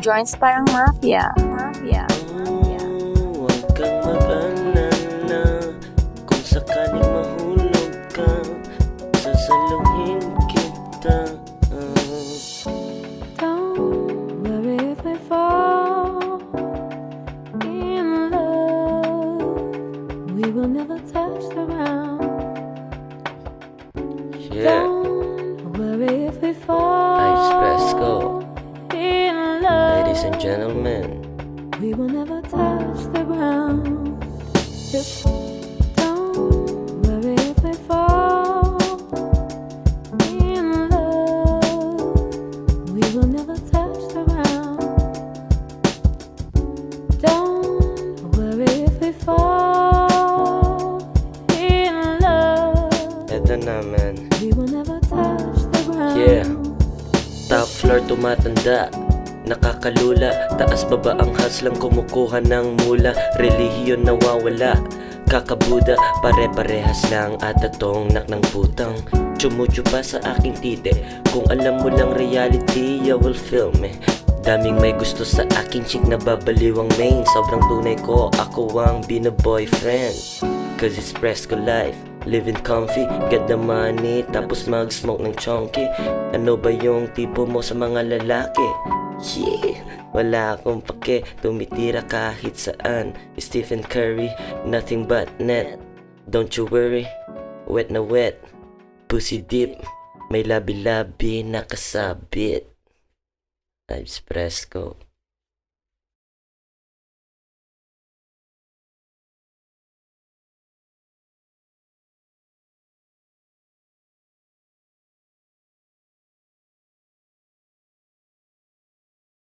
joints parang mafia. Mafia. Huwag kang mag-alala, kung sakaling mahulog ka, sasaluhin kita. Don't worry if I fall in love. We will never touch the ground. Yeah, Don't worry if we fall Ice Fresco. in love. Ladies and gentlemen, We will never touch the ground. Just don't worry if we fall in love. We will never touch the ground. Don't worry if we fall in love. eto na man. We will never touch the ground. Yeah. Top floor tumatanda, nakakalula. Taas baba ang haslang kumukuha ng mula. Relihiyon nawawala, kakabuda. Pare-parehas lang at atongnak ng putang. Chumucho pa sa aking tite. Kung alam mo lang reality, you will feel me. Daming may gusto sa aking chick na babaliw ang main. Sobrang tunay ko, ako ang bina-boyfriend. Cause it's Fresco life, living comfy, get the money, tapos mag-smoke ng chonky. Ano ba yung tipo mo sa mga lalaki? Yeah, wala akong pake, tumitira kahit saan. Stephen Curry, nothing but net. Don't you worry, wet na wet, pussy deep, may labi-labi nakasabit. Vibes Fresco.